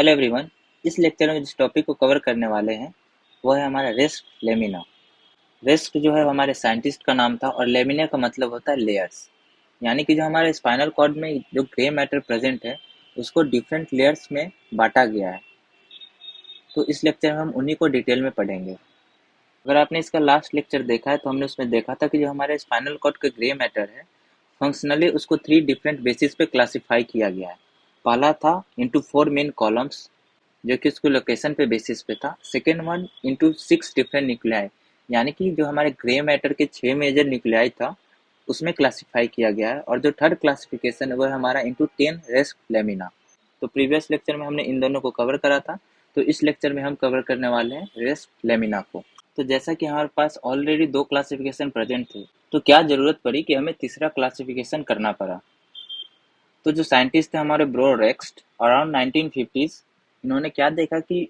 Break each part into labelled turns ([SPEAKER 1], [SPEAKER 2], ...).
[SPEAKER 1] Hello everyone. इस lecture में जिस टॉपिक को कवर करने वाले हैं वो है हमारा रेस्ट लेमिना। रेस्ट जो है वो हमारे साइंटिस्ट का नाम था और लेमिना का मतलब होता है लेयर्स। यानी कि जो हमारे स्पाइनल कॉर्ड में जो ग्रे मैटर प्रेजेंट है उसको डिफरेंट लेयर्स में बांटा गया है। तो इस लेक्चर में हम उन्हीं को डिटेल में पढ़ेंगे। अगर आपने इसका लास्ट लेक्चर देखा है तो हमने उसमें देखा था कि जो हमारे स्पाइनल कॉर्ड का ग्रे मैटर है फंक्शनली उसको 3 डिफरेंट बेसिस पे क्लासिफाई किया गया है। पहला था इंटू 4 मेन कॉलम्स जो कि उसको लोकेशन पे बेसिस पे था। Second one into 6 different nuclei, यानी कि जो हमारे ग्रे मैटर के 6 मेजर न्यूक्लियाई था उसमें क्लासिफाई किया गया है। और जो थर्ड क्लासिफिकेशन है वो है हमारा इंटू 10 रेस्ट लेमिना। तो प्रीवियस लेक्चर में हमने इन दोनों को कवर करा था, तो इस लेक्चर में हम कवर करने वाले हैं रेस्ट लेमिना को। तो जैसा कि हमारे पास ऑलरेडी 2 क्लासिफिकेशन प्रेजेंट थे तो क्या जरूरत पड़ी कि हमें तीसरा क्लासिफिकेशन करना पड़ा। तो जो साइंटिस्ट थे हमारे ब्रो रेक्स्ट अराउंड 1950s, इन्होंने क्या देखा कि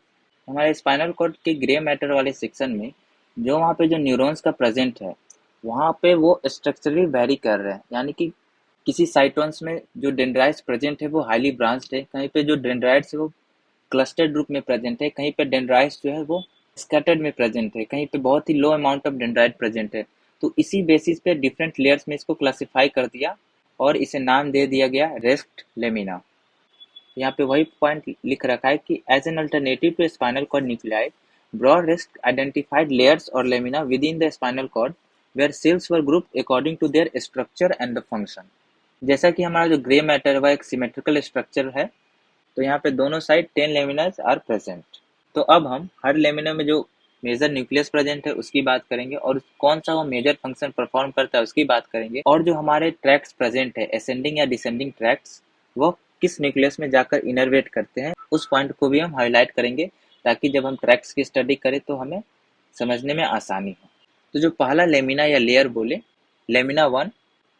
[SPEAKER 1] हमारे स्पाइनल कॉर्ड के ग्रे मैटर वाले सेक्शन में जो वहाँ पे जो न्यूरॉन्स का प्रेजेंट है वहाँ पे वो स्ट्रक्चरली वेरी कर रहे हैं। यानी कि किसी साइटोन्स में जो डेंड्राइट्स प्रेजेंट है वो हाईली ब्रांच्ड है, कहीं पे जो डेंड्राइट्स है वो क्लस्टर्ड रूप में प्रेजेंट है, कहीं पे डेंड्राइट्स जो है वो स्कैटर्ड में प्रेजेंट है, कहीं पे बहुत ही low amount of dendrite present है। तो इसी बेसिस पे डिफरेंट लेयर्स में इसको क्लासिफाई कर दिया और इसे नाम दे दिया गया रेस्ट लेमिना। यहाँ पे वही पॉइंट लिख रखा है कि as an alternative to spinal cord nuclei, broad rest identified layers और lamina within the spinal cord where cells were group according to their structure and the function. जैसा कि हमारा जो ग्रे मैटर है वह एक सिमेट्रिकल स्ट्रक्चर है, तो यहाँ पे दोनों साइड 10 लेमिनास आर प्रेजेंट। तो अब हम हर लेमिना में जो मेजर न्यूक्लियस प्रेजेंट है उसकी बात करेंगे और कौन सा वो मेजर फंक्शन परफॉर्म करता है उसकी बात करेंगे। और जो हमारे ट्रैक्स प्रेजेंट है असेंडिंग या डिसेंडिंग ट्रैक्स वो किस न्यूक्लियस में जाकर इनर्वेट करते हैं उस पॉइंट को भी हम हाईलाइट करेंगे, ताकि जब हम ट्रैक्स की स्टडी करें तो हमें समझने में आसानी हो। तो जो पहला लेमिना या लेयर बोले, लेमिना वन,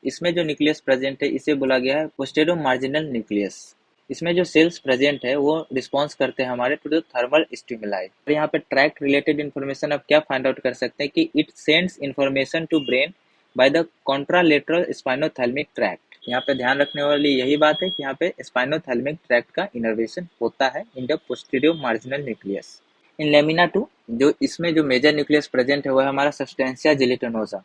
[SPEAKER 1] इसमें जो न्यूक्लियस प्रेजेंट है इसे बोला गया है पोस्टेरो मार्जिनल न्यूक्लियस। इसमें जो सेल्स प्रेजेंट है वो रिस्पॉन्स करते हैं हमारे टू द थर्मल स्टिमुलाई। और यहाँ पे ट्रैक रिलेटेड इन्फॉर्मेशन आप क्या फाइंड आउट कर सकते हैं कि it sends information to brain by the contralateral spinothalamic tract. यहाँ पे ध्यान रखने वाली यही बात है कि यहाँ पे स्पाइनोथैलेमिक ट्रैक्ट का इनर्वेशन होता है in the posterior marginal nucleus. In lamina two जो इसमें जो मेजर न्यूक्लियस प्रेजेंट है वो है हमारा सब्सटेंशिया जिलेटिनोसा।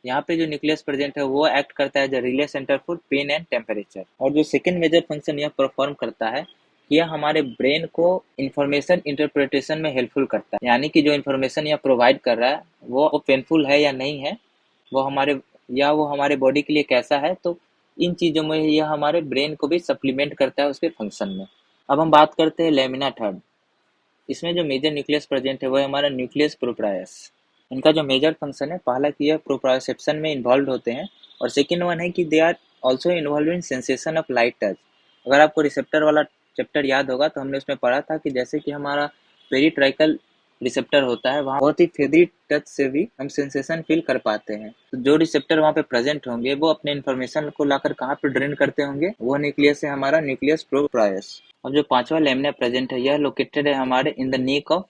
[SPEAKER 1] यहाँ पे जो न्यूक्लियस प्रेजेंट है वो एक्ट करता है as a relay centre for pain and temperature. और जो सेकंड मेजर फंक्शन यह परफॉर्म करता है कि यह हमारे ब्रेन को इंफॉर्मेशन इंटरप्रिटेशन में हेल्पफुल करता है। यानी कि जो इन्फॉर्मेशन यह प्रोवाइड कर रहा है वो पेनफुल है या नहीं है, वो हमारे बॉडी के लिए कैसा है, तो इन चीज़ों में यह हमारे ब्रेन को भी सप्लीमेंट करता है उसके फंक्शन में। अब हम बात करते हैं लेमिना थर्ड। इसमें जो मेजर न्यूक्लियस प्रेजेंट है वो है हमारा न्यूक्लियस प्रोप्रायस। इनका जो मेजर फंक्शन है पहला कि यह प्रोप्रायोसेप्शन में इन्वॉल्व होते हैं और सेकंड वन है कि they are also involve in sensation of light touch. अगर आपको रिसेप्टर वाला चैप्टर याद होगा तो हमने उसमें पढ़ा था कि जैसे कि हमारा पेरिट्राइकल रिसेप्टर होता है वहाँ बहुत ही फेदरी टच से भी हम सेंसेशन फील कर पाते हैं। तो जो रिसेप्टर वहाँ पे प्रेजेंट होंगे वो अपने इन्फॉर्मेशन को लाकर कहाँ पे ड्रेन करते होंगे, वो न्यूक्लियस है हमारा न्यूक्लियस प्रोप्रायस। और जो पांचवा लेमिना प्रेजेंट है यह लोकेटेड है हमारे in the neck of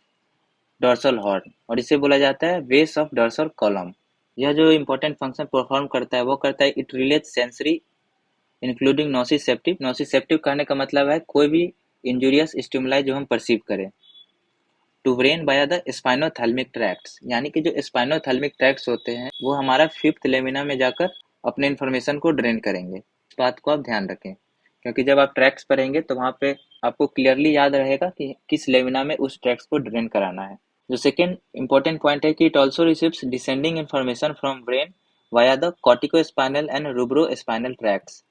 [SPEAKER 1] dorsal horn और इसे बोला जाता है बेस ऑफ डॉर्सल कॉलम। यह जो इम्पोर्टेंट फंक्शन परफॉर्म करता है वो करता है इट रिलेट सेंसरी इंक्लूडिंग नोसिसेप्टिव। नोसिसेप्टिव कहने का मतलब है कोई भी इंजुरियस स्टिमुलाई जो हम परसीव करें to brain by the spinothalamic tracts. यानी कि जो स्पाइनोथैलेमिक ट्रैक्ट्स होते हैं वो हमारा फिफ्थ लेमिना में जाकर अपने इन्फॉर्मेशन को ड्रेन करेंगे। इस बात को आप ध्यान रखें क्योंकि जब आप ट्रैक्स पढ़ेंगे तो वहाँ पे आपको क्लियरली याद रहेगा कि किस लेमिना में उस ट्रैक्स को ड्रेन कराना है। जो सेकेंड इंपॉर्टेंट पॉइंट है कि it also receives descending information from brain via the corticospinal and rubrospinal tracts.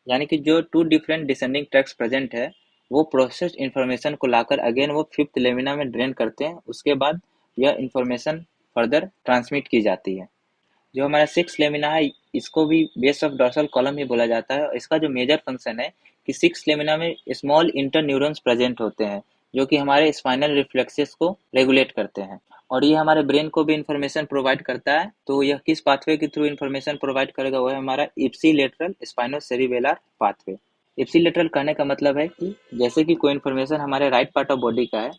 [SPEAKER 1] यानी कि जो 2 डिफरेंट डिसेंडिंग ट्रैक्ट्स प्रेजेंट है वो प्रोसेस्ड इन्फॉर्मेशन को लाकर अगेन वो फिफ्थ लेमिना में ड्रेन करते हैं। उसके बाद यह इन्फॉर्मेशन फर्दर ट्रांसमिट की जाती है। जो हमारा सिक्स लेमिना है इसको भी बेस ऑफ डॉर्सल कॉलम ही बोला जाता है। इसका जो मेजर फंक्शन है कि सिक्स लेमिना में स्मॉल इंटरन्यूरॉन्स प्रेजेंट होते हैं जो कि हमारे स्पाइनल रिफ्लेक्सेस को रेगुलेट करते हैं और ये हमारे ब्रेन को भी इंफॉर्मेशन प्रोवाइड करता है। तो यह किस पाथवे के थ्रू इंफॉर्मेशन प्रोवाइड करेगा, वो है हमारा इप्सिलेटरल स्पाइनोसेरिबेलर पाथवे। इप्सिलेटरल कहने का मतलब है कि जैसे कि कोई इन्फॉर्मेशन हमारे राइट पार्ट ऑफ बॉडी का है,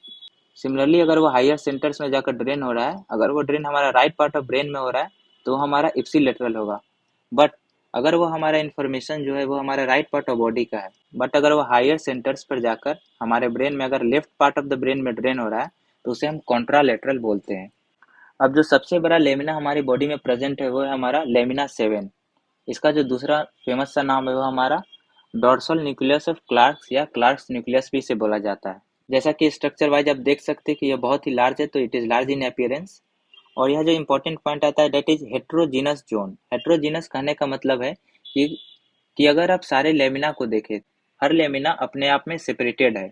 [SPEAKER 1] सिमिलरली अगर वो हायर सेंटर्स में जाकर ड्रेन हो रहा है, अगर वो ड्रेन हमारा राइट पार्ट ऑफ ब्रेन में हो रहा है तो हमारा इप्सिलेटरल होगा। बट अगर वो हमारा इन्फॉर्मेशन जो है वो हमारा राइट पार्ट ऑफ बॉडी का है, बट अगर वो हायर सेंटर्स पर जाकर हमारे ब्रेन में अगर left part of the brain में ड्रेन हो रहा है तो उसे हम कॉन्ट्रालेटरल बोलते हैं। अब जो सबसे बड़ा लेमिना हमारी बॉडी में प्रेजेंट है वो है हमारा लेमिना 7। इसका जो दूसरा फेमस सा नाम है वो हमारा डोर्सल न्यूक्लियस ऑफ क्लार्क्स या क्लार्क्स न्यूक्लियस भी इसे बोला जाता है। जैसा कि स्ट्रक्चर वाइज आप देख सकते हैं कि यह बहुत ही लार्ज है, तो it is large in appearance. और यह जो इम्पोर्टेंट पॉइंट आता है that is heterogeneous zone. Heterogeneous कहने का मतलब है कि कि अगर आप सारे लेमिना को देखें, हर लेमिना अपने आप में सेपरेटेड है,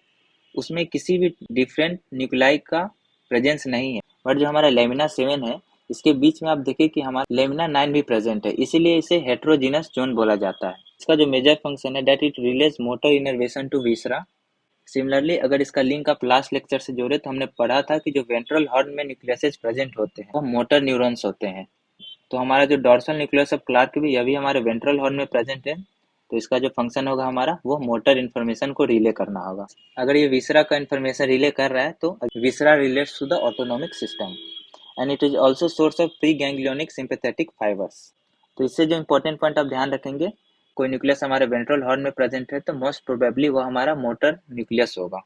[SPEAKER 1] उसमें किसी भी डिफरेंट न्यूक्लाई का प्रेजेंस नहीं है। बट जो हमारा लेमिना 7 है, इसके बीच में आप देखें कि हमारा लेमिना 9 भी प्रेजेंट है, इसीलिए इसे हेट्रोजीनस जोन बोला जाता है। इसका जो मेजर फंक्शन है that it relays motor innervation to viscera. Similarly अगर इसका लिंक आप लास्ट लेक्चर से जोड़े तो हमने पढ़ा था कि जो वेंट्रल हॉर्न में न्यूक्लियसेस प्रेजेंट होते हैं वो मोटर न्यूरॉन्स होते हैं। तो हमारा जो डोर्सल न्यूक्लियस ऑफ क्लार्क भी यह भी हमारे वेंट्रल हॉर्न में प्रेजेंट है, तो इसका जो फंक्शन होगा हमारा वो मोटर इन्फॉर्मेशन को रिले करना होगा। अगर ये विसरा का इन्फॉर्मेशन रिले कर रहा है तो viscera relates to the autonomic system and it is also source of pre ganglionic sympathetic fibres. तो इससे जो इंपॉर्टेंट पॉइंट आप ध्यान रखेंगे, कोई न्यूक्लियस हमारे वेंट्रल हॉर्न में प्रेजेंट है तो मोस्ट प्रोबेबली वो हमारा मोटर न्यूक्लियस होगा।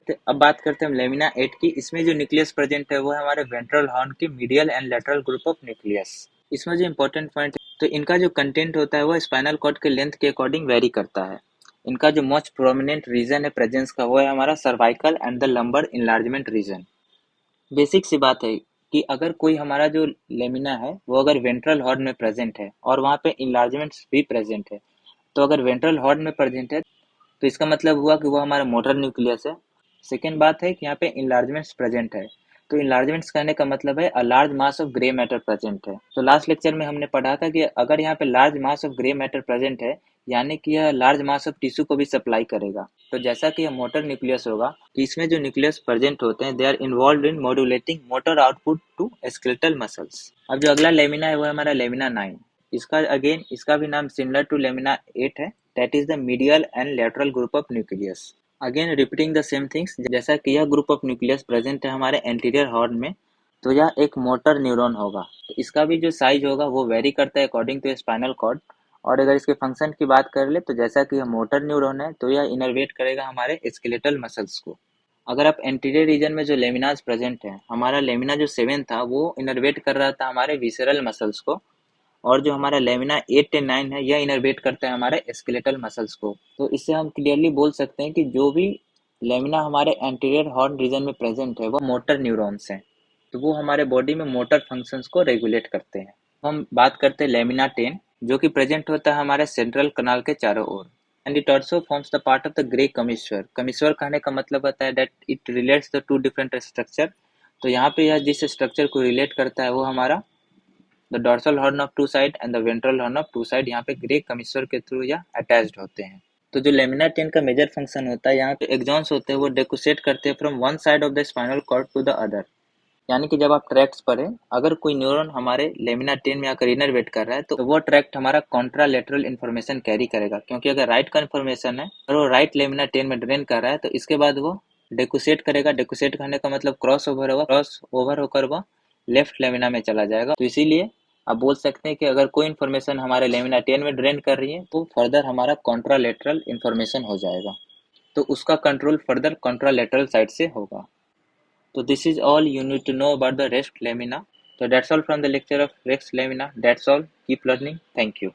[SPEAKER 1] तो अब बात करते हैं हम लेमिना 8 की। इसमें जो न्यूक्लियस प्रेजेंट है वो है हमारे वेंट्रल हॉर्न के medial and lateral group of nucleus. इसमें जो इंपॉर्टेंट पॉइंट है तो इनका जो कंटेंट होता है वो स्पाइनल कॉर्ड के लेंथ के अकॉर्डिंग वेरी करता है। इनका जो मोस्ट प्रोमिनेंट रीजन है प्रेजेंस का वो है हमारा cervical and the lumbar enlargement region. Basic सी बात है कि अगर कोई हमारा जो लेमिना है वो अगर वेंट्रल हॉर्न में प्रेजेंट है और वहाँ पे इनलार्जमेंट्स भी प्रेजेंट है, तो अगर वेंट्रल हॉर्न में प्रेजेंट है तो इसका मतलब हुआ कि वो हमारा मोटर न्यूक्लियस है। सेकेंड बात है कि यहाँ पे इनलार्जमेंट्स प्रेजेंट है, तो इनलार्जमेंट्स कहने का मतलब है a large mass of grey matter present है। तो लास्ट लेक्चर में हमने पढ़ा था कि अगर यहाँ पे large mass of grey matter present है, यानी कि यह लार्ज मास ऑफ टिश्यू को भी सप्लाई करेगा। तो जैसा कि यह मोटर न्यूक्लियस होगा, तो इसमें जो न्यूक्लियस प्रेजेंट होते हैं they are involve in modulating motor output to skeletal muscles. अब जो अगला लेमिना है वो है हमारा लेमिना 9। इसका भी नाम सिमिलर टू लेमिना 8 है, that is the medial and lateral group of nucleus. Again repeating the same things, जैसा कि यह ग्रुप ऑफ न्यूक्लियस प्रेजेंट है हमारे एंटीरियर हॉर्न में, तो यह एक मोटर न्यूरॉन होगा। तो इसका भी जो साइज होगा वो वेरी करता है अकॉर्डिंग टू स्पाइनल कॉर्ड। और अगर इसके फंक्शन की बात कर ले तो जैसा कि यह मोटर न्यूरॉन है तो यह इनर्वेट करेगा हमारे स्केलेटल मसल्स को। अगर आप एंटीरियर रीजन में जो लेमिनाज प्रेजेंट है, हमारा लेमिना जो 7 था वो इनर्वेट कर रहा था हमारे विसरल मसल्स को, और जो हमारा लेमिना 8 एंड 9 है यह इनर्वेट करता है हमारे स्केलेटल मसल्स को। तो इससे हम क्लियरली बोल सकते हैं कि जो भी लेमिना हमारे एंटीरियर हॉर्न रीजन में प्रेजेंट है वो मोटर न्यूरॉन्स हैं, तो वो हमारे बॉडी में मोटर फंक्शंस को रेगुलेट करते हैं। हम बात करते हैं लेमिना 10, जो कि प्रेजेंट होता है हमारे सेंट्रल कनाल के चारों ओर and it also forms the part of the grey commissure. Commissure कहने का मतलब होता है that it relates the two different structure. तो यहाँ पे यह जिस स्ट्रक्चर को रिलेट करता है वो हमारा the dorsal horn of two side and the ventral horn of two side यहाँ पे ग्रे कमिश्वर के थ्रू या अटैच्ड होते हैं। तो जो लेमिना 10 का मेजर फंक्शन होता है, यहाँ पे एक्सॉन्स होते हैं वो डेकोसेट करते हैं from one side of the spinal cord to the other. यानी कि जब आप ट्रैक्ट्स पढ़ें, अगर कोई न्यूरॉन हमारे लेमिना 10 में आकर इनर्वेट कर रहा है तो वो ट्रैक्ट हमारा कॉन्ट्रालेटरल इन्फॉर्मेशन कैरी करेगा, क्योंकि अगर राइट का इन्फॉर्मेशन है और वो राइट लेमिना 10 में ड्रेन कर रहा है तो इसके बाद वो डेकोसेट करेगा। डेकोसेट करने का मतलब क्रॉस ओवर होगा, क्रॉस ओवर होकर वो लेफ्ट लेमिना में चला जाएगा। तो इसीलिए आप बोल सकते हैं कि अगर कोई इन्फॉर्मेशन हमारे लेमिना 10 में ड्रेन कर रही है तो फर्दर हमारा कॉन्ट्रालेटरल इन्फॉर्मेशन हो जाएगा, तो उसका कंट्रोल फर्दर कॉन्ट्रालेटरल साइड से होगा। So this is all you need to know about the rest lamina. So that's all from the lecture of Rex lamina. That's all. Keep learning. Thank you.